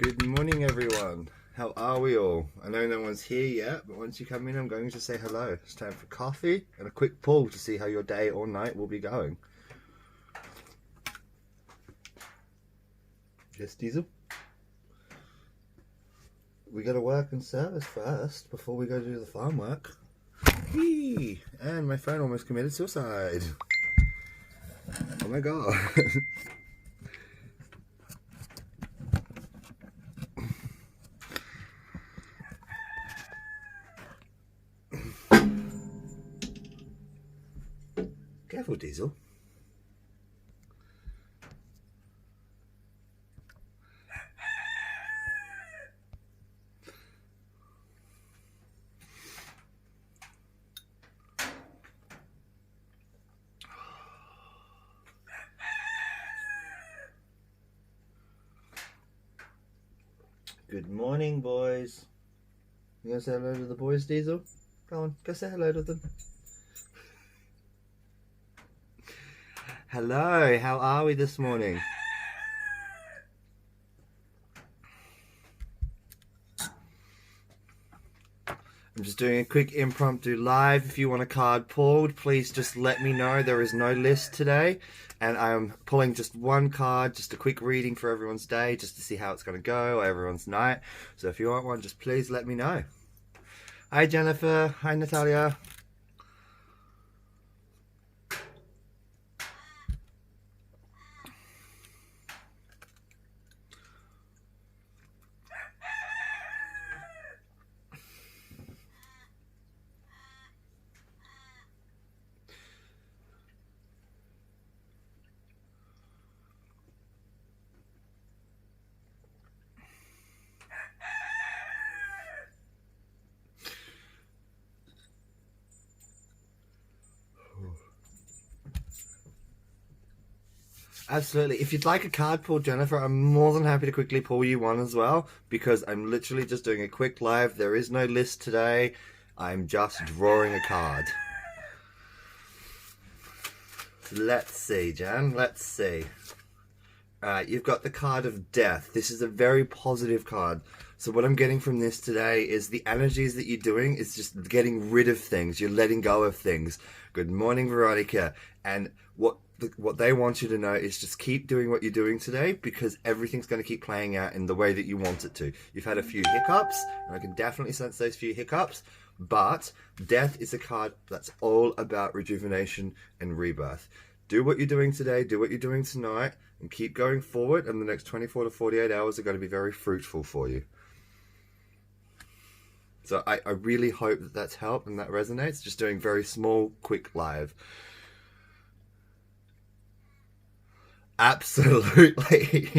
Good morning, everyone. How are we all? I know no one's here yet, but once you come in, I'm going to say hello. It's time for coffee and a quick pull to see how your day or night will be going. Yes, Diesel? We got to work and service first before we go do the farm work. Whee! And my phone almost committed suicide. Oh my god. Careful, Diesel. Good morning, boys. You gonna say hello to the boys, Diesel? Go on, go say hello to them. Hello, how are we this morning? I'm just doing a quick impromptu live. If you want a card pulled, please just let me know. There is no list today, and I'm pulling just one card, just a quick reading for everyone's day, just to see how it's going to go, or everyone's night. So if you want one, just please let me know. Hi, Jennifer. Hi, Natalia. Absolutely. If you'd like a card pull, Jennifer, I'm more than happy to quickly pull you one as well, because I'm literally just doing a quick live. There is no list today. I'm just drawing a card. Let's see, Jan. Let's see. Alright, you've got the card of death. This is a very positive card. So what I'm getting from this today is the energies that you're doing is just getting rid of things. You're letting go of things. Good morning, Veronica. And what they want you to know is just keep doing what you're doing today, because everything's going to keep playing out in the way that you want it to. You've had a few hiccups, and I can definitely sense those few hiccups, but death is a card that's all about rejuvenation and rebirth. Do what you're doing today, do what you're doing tonight, and keep going forward, and the next 24 to 48 hours are going to be very fruitful for you. So I really hope that that's helped and that resonates. Just doing very small, quick live. Absolutely.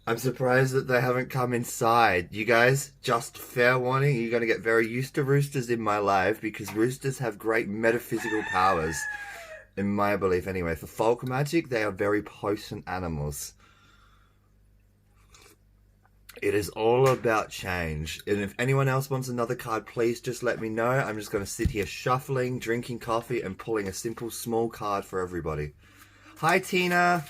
I'm surprised that they haven't come inside. You guys, just fair warning, you're going to get very used to roosters in my life, because roosters have great metaphysical powers, in my belief anyway. For folk magic, they are very potent animals. It is all about change. And if anyone else wants another card, please just let me know. I'm just going to sit here shuffling, drinking coffee, and pulling a simple small card for everybody. Hi, Tina.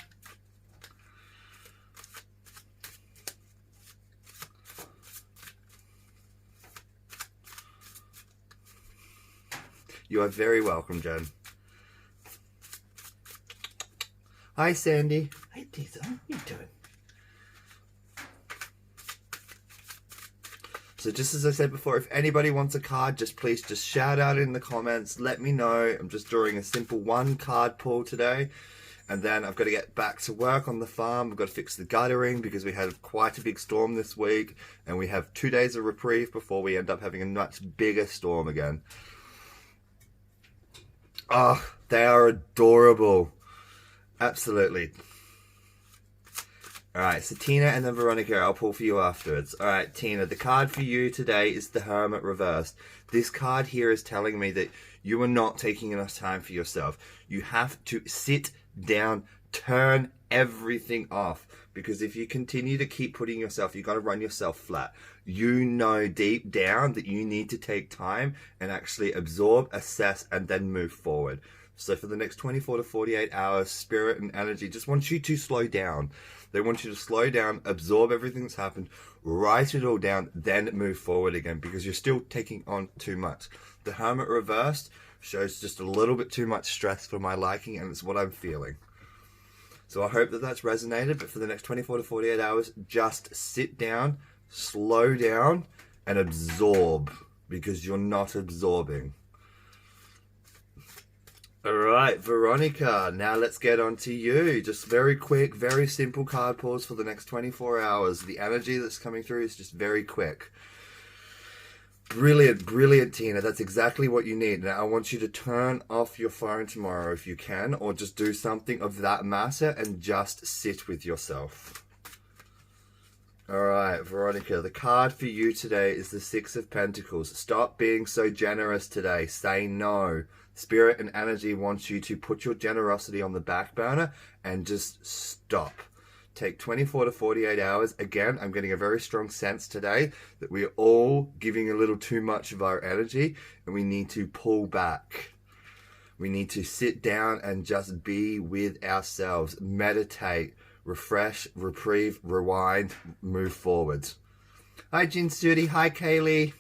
You are very welcome, Jen. Hi, Sandy. Hey, Diesel. What are you doing? So just as I said before, if anybody wants a card, just please just shout out in the comments. Let me know. I'm just drawing a simple one card pull today. And then I've got to get back to work on the farm. We've got to fix the guttering because we had quite a big storm this week. And we have 2 days of reprieve before we end up having a much bigger storm again. Oh, they are adorable. Absolutely. Alright, so Tina and then Veronica, I'll pull for you afterwards. Alright, Tina, the card for you today is the Hermit reversed. This card here is telling me that you are not taking enough time for yourself. You have to sit down, turn everything off. Because if you continue to keep putting yourself, you've got to run yourself flat. You know deep down that you need to take time and actually absorb, assess, and then move forward. So for the next 24 to 48 hours, spirit and energy just want you to slow down. They want you to slow down, absorb everything that's happened, write it all down, then move forward again, because you're still taking on too much. The Hermit reversed shows just a little bit too much stress for my liking, and it's what I'm feeling. So I hope that that's resonated, but for the next 24 to 48 hours, just sit down, slow down, and absorb, because you're not absorbing. All right, Veronica, now let's get on to you. Just very quick, very simple card pulls for the next 24 hours. The energy that's coming through is just very quick. Brilliant, brilliant, Tina. That's exactly what you need. Now, I want you to turn off your phone tomorrow if you can, or just do something of that matter and just sit with yourself. All right, Veronica, the card for you today is the Six of Pentacles. Stop being so generous today. Say no. Spirit and energy wants you to put your generosity on the back burner and just stop. Take 24 to 48 hours. Again, I'm getting a very strong sense today that we're all giving a little too much of our energy and we need to pull back. We need to sit down and just be with ourselves, meditate, refresh, reprieve, rewind, move forward. Hi, Jinsudi. Hi, Kaylee.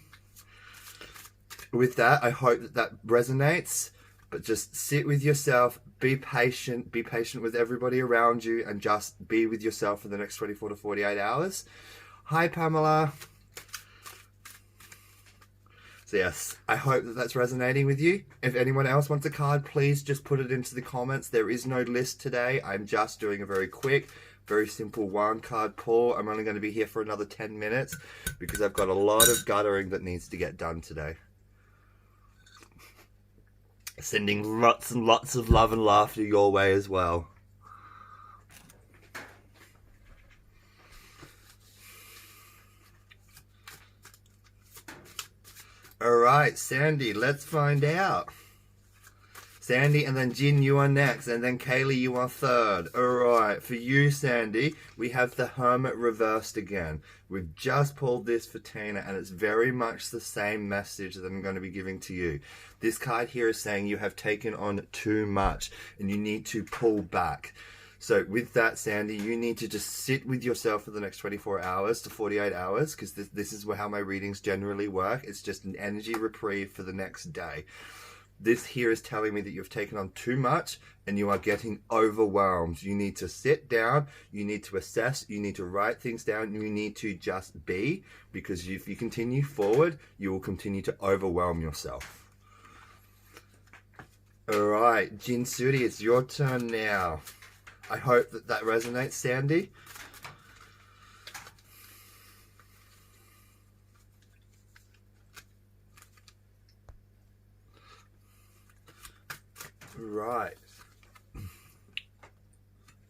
With that, I hope that that resonates, but just sit with yourself, be patient with everybody around you, and just be with yourself for the next 24 to 48 hours. Hi, Pamela. So yes, I hope that that's resonating with you. If anyone else wants a card, please just put it into the comments. There is no list today. I'm just doing a very quick, very simple one card pull. I'm only going to be here for another 10 minutes because I've got a lot of guttering that needs to get done today. Sending lots and lots of love and laughter your way as well. Alright, Sandy, let's find out. Sandy, and then Jin, you are next, and then Kaylee, you are third. Alright, for you, Sandy, we have the Hermit reversed again. We've just pulled this for Tina, and it's very much the same message that I'm going to be giving to you. This card here is saying you have taken on too much, and you need to pull back. So with that, Sandy, you need to just sit with yourself for the next 24 hours to 48 hours, because this is how my readings generally work. It's just an energy reprieve for the next day. This here is telling me that you've taken on too much and you are getting overwhelmed. You need to sit down, you need to assess, you need to write things down, you need to just be, because if you continue forward, you will continue to overwhelm yourself. Alright, Jinsudi, it's your turn now. I hope that that resonates, Sandy. Right.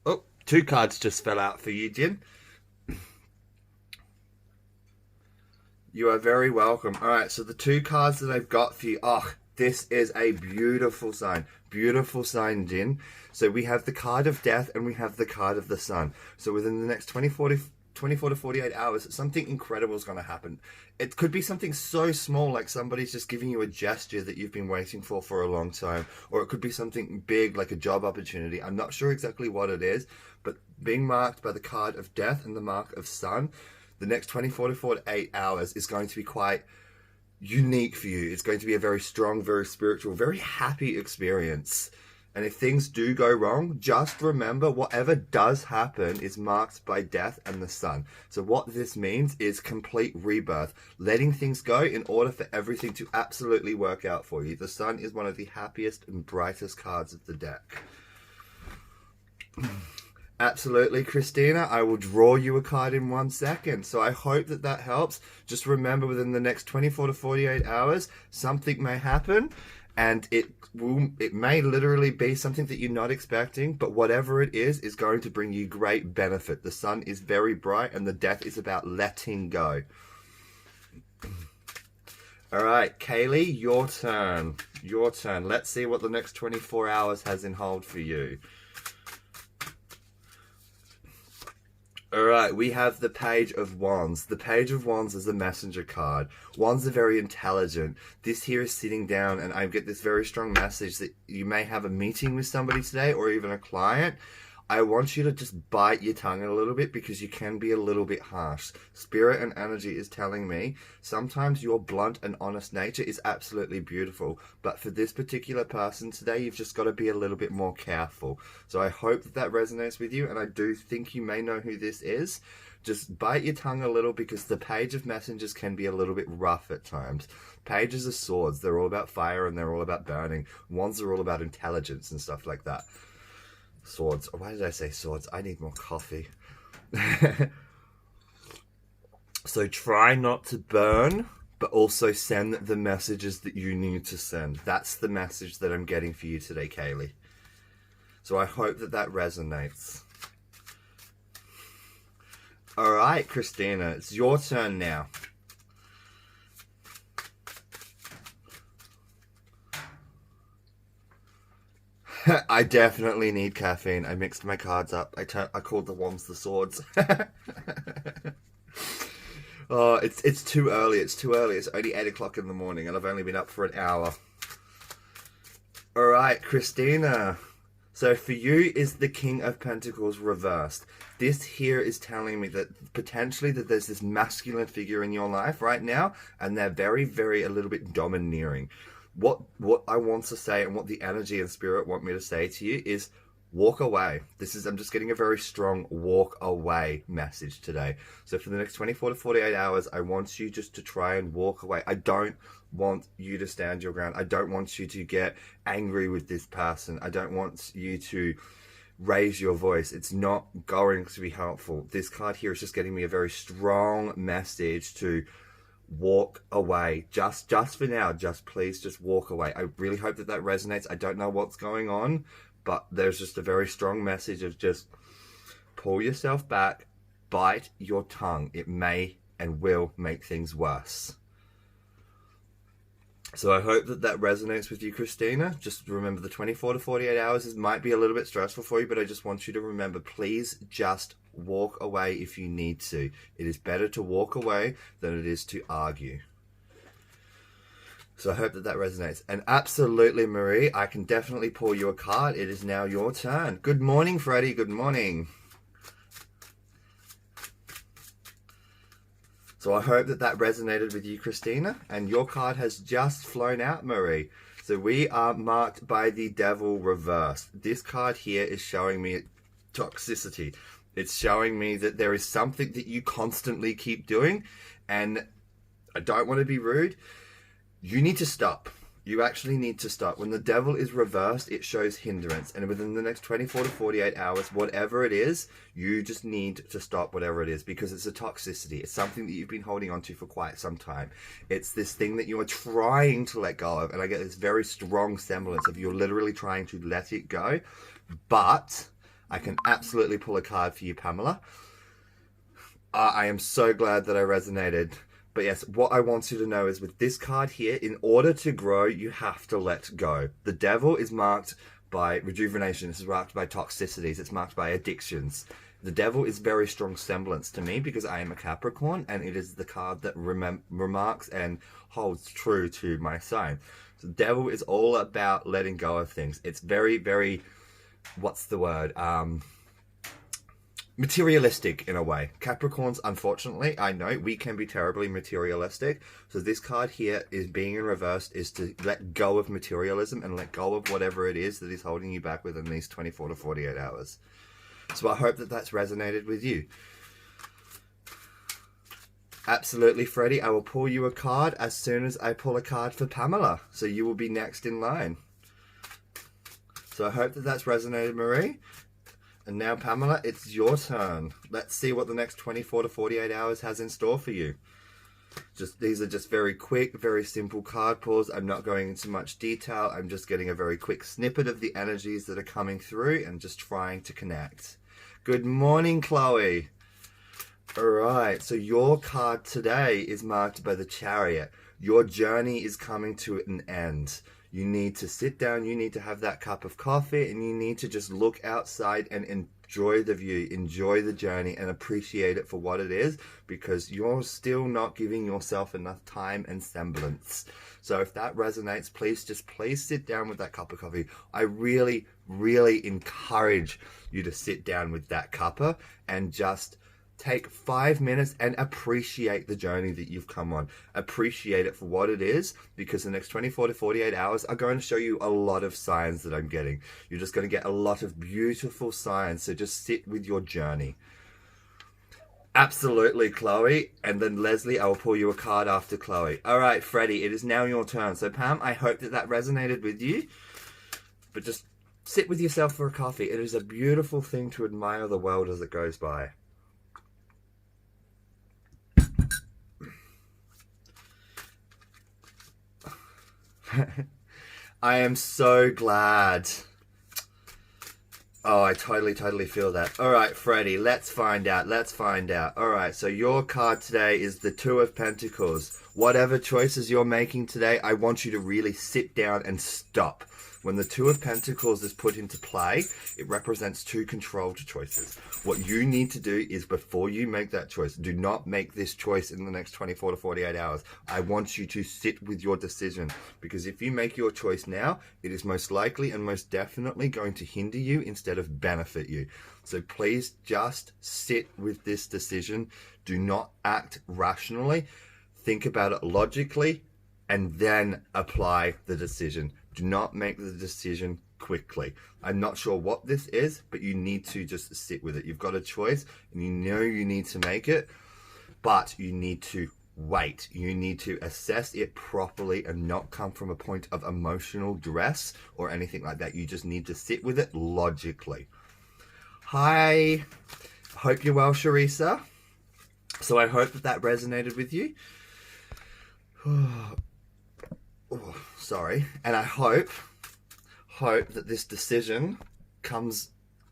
Oh, two cards just fell out for you, Jin. You are very welcome. All right, so the two cards that I've got for you. Oh, this is a beautiful sign. Beautiful sign, Jin. So we have the card of death and we have the card of the sun. So within the next 24 to 48 hours, something incredible is going to happen. It could be something so small, like somebody's just giving you a gesture that you've been waiting for a long time. Or it could be something big, like a job opportunity. I'm not sure exactly what it is, but being marked by the card of death and the mark of sun, the next 24 to 48 hours is going to be quite unique for you. It's going to be a very strong, very spiritual, very happy experience. And if things do go wrong, just remember whatever does happen is marked by death and the sun. So what this means is complete rebirth, letting things go in order for everything to absolutely work out for you. The sun is one of the happiest and brightest cards of the deck. Absolutely, Christina. I will draw you a card in 1 second. So I hope that that helps. Just remember, within the next 24 to 48 hours, something may happen. And it may literally be something that you're not expecting, but whatever it is going to bring you great benefit. The sun is very bright and the death is about letting go. All right, Kaylee, your turn. Your turn. Let's see what the next 24 hours has in hold for you. All right, we have the Page of Wands. The Page of Wands is a messenger card. Wands are very intelligent. This here is sitting down, and I get this very strong message that you may have a meeting with somebody today or even a client. I want you to just bite your tongue a little bit because you can be a little bit harsh. Spirit and energy is telling me sometimes your blunt and honest nature is absolutely beautiful. But for this particular person today, you've just got to be a little bit more careful. So I hope that that resonates with you. And I do think you may know who this is. Just bite your tongue a little because the Page of Messengers can be a little bit rough at times. Pages of Swords, they're all about fire and they're all about burning. Wands are all about intelligence and stuff like that. Swords. Why did I say swords? I need more coffee. So try not to burn, but also send the messages that you need to send. That's the message that I'm getting for you today, Kaylee. So I hope that that resonates. All right, Christina, it's your turn now. I definitely need caffeine. I mixed my cards up. I called the wands the swords. Oh, it's too early. It's too early. It's only 8 o'clock in the morning, and I've only been up for an hour. All right, Christina. So for you is the King of Pentacles reversed. This here is telling me that potentially that there's this masculine figure in your life right now, and they're very, very a little bit domineering. What I want to say and what the energy and spirit want me to say to you is walk away. I'm just getting a very strong walk away message today. So for the next 24 to 48 hours, I want you just to try and walk away. I don't want you to stand your ground. I don't want you to get angry with this person. I don't want you to raise your voice. It's not going to be helpful. This card here is just getting me a very strong message to walk away. Just for now, please just walk away. I really hope that that resonates. I don't know what's going on, but there's just a very strong message of just pull yourself back, bite your tongue. It may and will make things worse. So I hope that that resonates with you, Christina. Just remember the 24 to 48 hours might be a little bit stressful for you, but I just want you to remember, please just walk away if you need to. It is better to walk away than it is to argue. So I hope that that resonates. And absolutely, Marie, I can definitely pull you a card. It is now your turn. Good morning, Freddie. Good morning. So I hope that that resonated with you, Christina. And your card has just flown out, Marie. So we are marked by the Devil reversed. This card here is showing me toxicity. It's showing me that there is something that you constantly keep doing. And I don't want to be rude. You need to stop. You actually need to stop. When the Devil is reversed, it shows hindrance. And within the next 24 to 48 hours, whatever it is, you just need to stop whatever it is because it's a toxicity. It's something that you've been holding on to for quite some time. It's this thing that you are trying to let go of. And I get this very strong semblance of you're literally trying to let it go. But I can absolutely pull a card for you, Pamela. I am so glad that I resonated. But yes, what I want you to know is with this card here, in order to grow, you have to let go. The Devil is marked by rejuvenation. This is marked by toxicities. It's marked by addictions. The Devil is very strong semblance to me because I am a Capricorn, and it is the card that remarks and holds true to my sign. So the Devil is all about letting go of things. It's very, very, what's the word? Materialistic in a way. Capricorns, unfortunately, I know we can be terribly materialistic. So this card here is being in reverse is to let go of materialism and let go of whatever it is that is holding you back within these 24 to 48 hours. So I hope that that's resonated with you. Absolutely, Freddie. I will pull you a card as soon as I pull a card for Pamela. So you will be next in line. So I hope that that's resonated, Marie. And now, Pamela, it's your turn. Let's see what the next 24 to 48 hours has in store for you. These are just very quick, very simple card pulls. I'm not going into much detail. I'm just getting a very quick snippet of the energies that are coming through and just trying to connect. Good morning, Chloe. All right, so your card today is marked by the Chariot. Your journey is coming to an end. You need to sit down, you need to have that cup of coffee, and you need to just look outside and enjoy the view, enjoy the journey, and appreciate it for what it is, because you're still not giving yourself enough time and semblance. So if that resonates, please sit down with that cup of coffee. I really, really encourage you to sit down with that cuppa and just take 5 minutes and appreciate the journey that you've come on. Appreciate it for what it is, because the next 24 to 48 hours are going to show you a lot of signs that I'm getting. You're just going to get a lot of beautiful signs. So just sit with your journey. Absolutely, Chloe. And then Leslie, I will pull you a card after Chloe. All right, Freddie, it is now your turn. So Pam, I hope that resonated with you. But just sit with yourself for a coffee. It is a beautiful thing to admire the world as it goes by. I am so glad. Oh, I totally feel that. All right, Freddie, let's find out. All right, so your card today is the Two of Pentacles. Whatever choices you're making today, I want you to really sit down and stop. When the Two of Pentacles is put into play, it represents two controlled choices. What you need to do is, before you make that choice, do not make this choice in the next 24 to 48 hours. I want you to sit with your decision, because if you make your choice now, it is most likely and most definitely going to hinder you instead of benefit you. So please just sit with this decision. Do not act rationally. Think about it logically and then apply the decision. Do not make the decision quickly. I'm not sure what this is, but you need to just sit with it. You've got a choice and you know you need to make it, but you need to wait. You need to assess it properly and not come from a point of emotional duress or anything like that. You just need to sit with it logically. Hi, hope you're well, Sharisa. So I hope that resonated with you. Oh, sorry. And I hope that this decision comes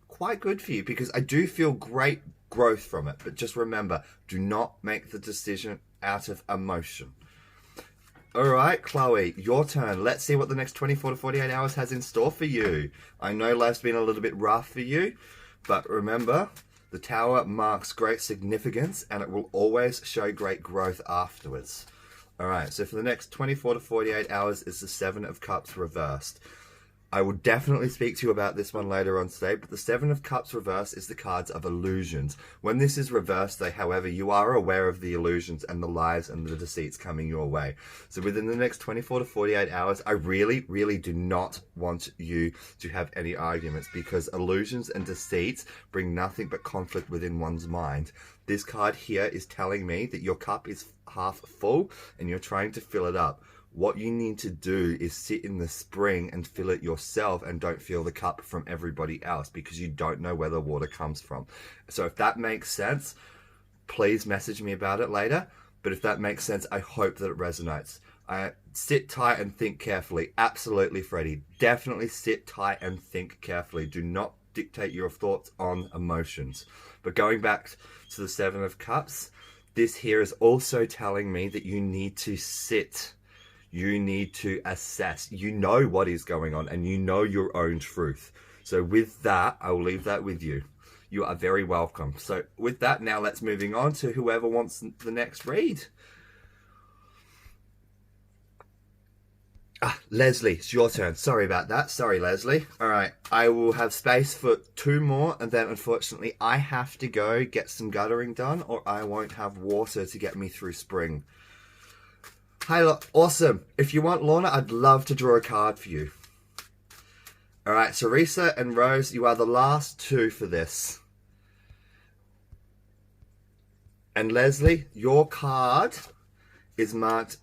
quite good for you, because I do feel great growth from it. But just remember, do not make the decision out of emotion. All right, Chloe, your turn. Let's see what the next 24 to 48 hours has in store for you. I know life's been a little bit rough for you, but remember, the Tower marks great significance and it will always show great growth afterwards. All right, so for the next 24 to 48 hours is the Seven of Cups reversed. I will definitely speak to you about this one later on today, but the Seven of Cups reversed is the cards of illusions. When this is reversed, though, however, you are aware of the illusions and the lies and the deceits coming your way. So within the next 24 to 48 hours, I really, really do not want you to have any arguments, because illusions and deceits bring nothing but conflict within one's mind. This card here is telling me that your cup is half full and you're trying to fill it up. What you need to do is sit in the spring and fill it yourself, and don't fill the cup from everybody else, because you don't know where the water comes from. So if that makes sense, please message me about it later. But if that makes sense, I hope that it resonates. Sit tight and think carefully. Absolutely, Freddie. Definitely sit tight and think carefully. Do not dictate your thoughts on emotions. But going back to the Seven of Cups, this here is also telling me that you need to sit. You need to assess. You know what is going on and you know your own truth. So with that, I will leave that with you. You are very welcome. So with that, now let's moving on to whoever wants the next read. Leslie, it's your turn. Sorry about that. Sorry, Leslie. All right. I will have space for 2 more, and then unfortunately I have to go get some guttering done, or I won't have water to get me through spring. Hi, awesome. If you want, Lorna, I'd love to draw a card for you. All right, Sarisa and Rose, you are the last 2 for this. And Leslie, your card is marked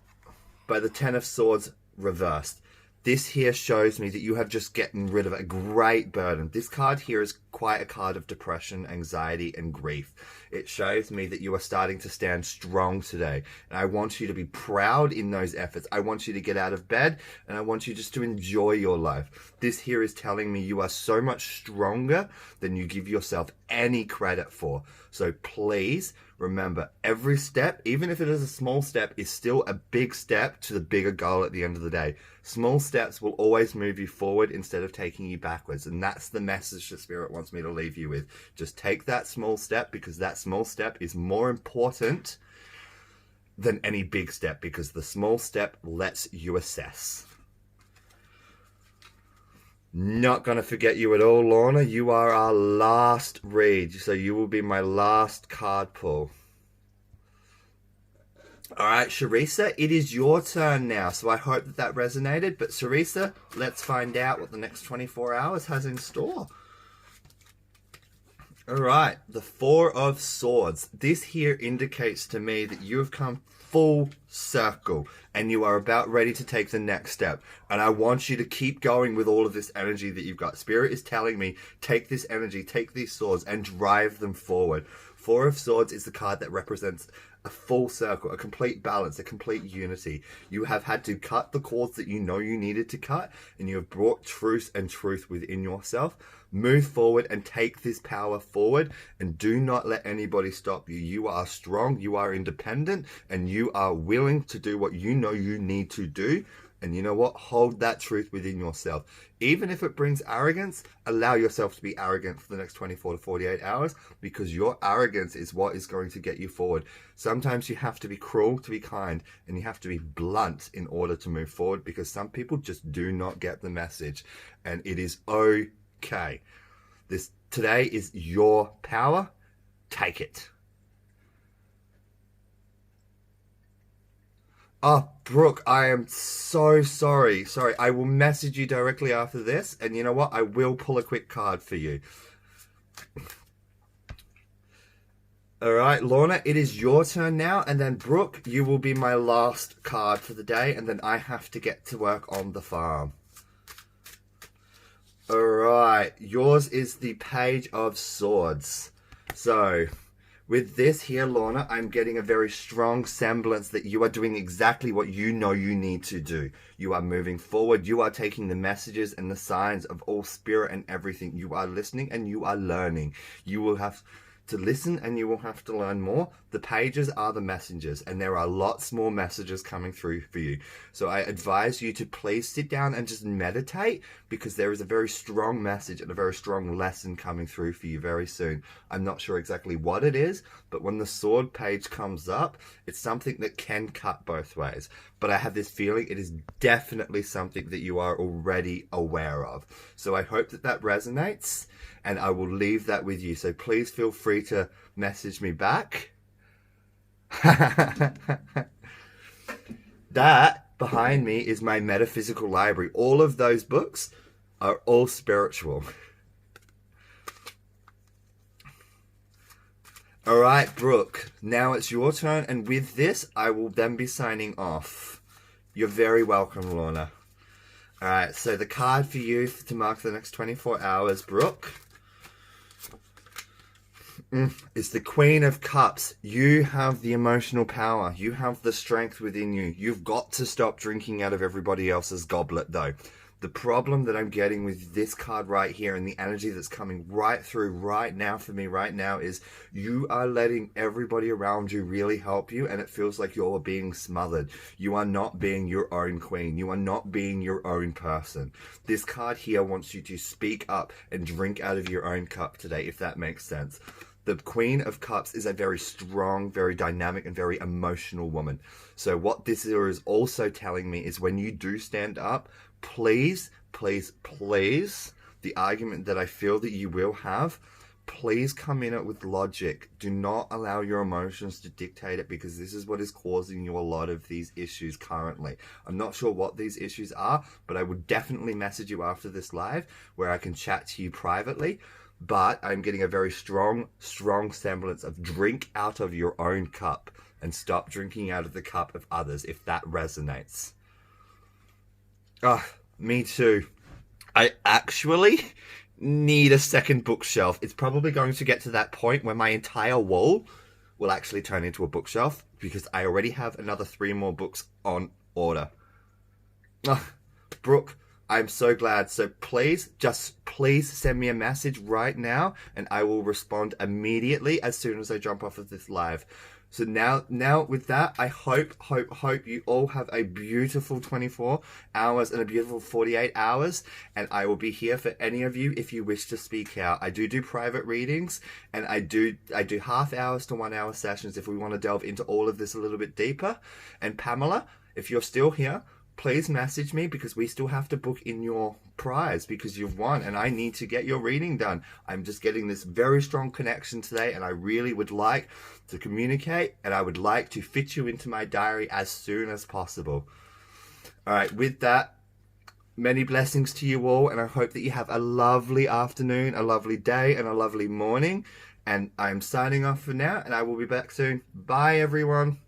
by the Ten of Swords reversed. This here shows me that you have just gotten rid of a great burden. This card here is quite a card of depression, anxiety, and grief. It shows me that you are starting to stand strong today. And I want you to be proud in those efforts. I want you to get out of bed, and I want you just to enjoy your life. This here is telling me you are so much stronger than you give yourself any credit for. So please Remember, every step, even if it is a small step, is still a big step to the bigger goal at the end of the day. Small steps will always move you forward instead of taking you backwards. And that's the message that Spirit wants me to leave you with. Just take that small step, because that small step is more important than any big step, because the small step lets you assess. Not going to forget you at all, Lorna. You are our last read, so you will be my last card pull. All right, Sharisa, it is your turn now, so I hope that that resonated. But Sharisa, let's find out what the next 24 hours has in store. All right, the Four of Swords. This here indicates to me that you have come full circle and you are about ready to take the next step. And I want you to keep going with all of this energy that you've got. Spirit is telling me, take this energy, take these swords and drive them forward. Four of Swords is the card that represents a full circle, a complete balance, a complete unity. You have had to cut the cords that you know you needed to cut, and you have brought truth and truth within yourself. Move forward and take this power forward, and do not let anybody stop you. You are strong, you are independent, and you are willing to do what you know you need to do. And you know what? Hold that truth within yourself. Even if it brings arrogance, allow yourself to be arrogant for the next 24 to 48 hours, because your arrogance is what is going to get you forward. Sometimes you have to be cruel to be kind, and you have to be blunt in order to move forward, because some people just do not get the message, and it is okay. This today is your power. Take it. Oh, Brooke, I am so sorry. Sorry, I will message you directly after this. And you know what? I will pull a quick card for you. All right, Lorna, it is your turn now. And then, Brooke, you will be my last card for the day. And then I have to get to work on the farm. All right, yours is the Page of Swords. So with this here, Lorna, I'm getting a very strong semblance that you are doing exactly what you know you need to do. You are moving forward. You are taking the messages and the signs of all spirit and everything. You are listening and you are learning. You will have to listen and you will have to learn more. The pages are the messengers, and there are lots more messages coming through for you. So I advise you to please sit down and just meditate, because there is a very strong message and a very strong lesson coming through for you very soon. I'm not sure exactly what it is, but when the sword page comes up, it's something that can cut both ways. But I have this feeling it is definitely something that you are already aware of. So I hope that that resonates, and I will leave that with you. So please feel free to message me back. That behind me is my metaphysical library. All of those books are all spiritual. All right, Brooke, now it's your turn, and with this, I will then be signing off. You're very welcome, Lorna. All right, so the card for you to mark the next 24 hours, Brooke, is the Queen of Cups. You have the emotional power. You have the strength within you. You've got to stop drinking out of everybody else's goblet, though. The problem that I'm getting with this card right here, and the energy that's coming right through right now for me right now, is you are letting everybody around you really help you, and it feels like you're being smothered. You are not being your own queen. You are not being your own person. This card here wants you to speak up and drink out of your own cup today, if that makes sense. The Queen of Cups is a very strong, very dynamic, and very emotional woman. So what this is also telling me is when you do stand up, please, please, please, the argument that I feel that you will have, please come in it with logic. Do not allow your emotions to dictate it, because this is what is causing you a lot of these issues currently. I'm not sure what these issues are, but I would definitely message you after this live where I can chat to you privately. But I'm getting a very strong semblance of drink out of your own cup and stop drinking out of the cup of others, if that resonates. Me too. I actually need a second bookshelf. It's probably going to get to that point where my entire wall will actually turn into a bookshelf, because I already have another 3 more books on order. Brooke, I'm so glad. So please send me a message right now and I will respond immediately as soon as I jump off of this live. So now with that, I hope you all have a beautiful 24 hours and a beautiful 48 hours. And I will be here for any of you if you wish to speak out. I do private readings, and I do half hours to 1 hour sessions if we want to delve into all of this a little bit deeper. And Pamela, if you're still here, please message me, because we still have to book in your prize because you've won and I need to get your reading done. I'm just getting this very strong connection today and I really would like to communicate, and I would like to fit you into my diary as soon as possible. All right, with that, many blessings to you all, and I hope that you have a lovely afternoon, a lovely day, and a lovely morning. And I'm signing off for now, and I will be back soon. Bye, everyone.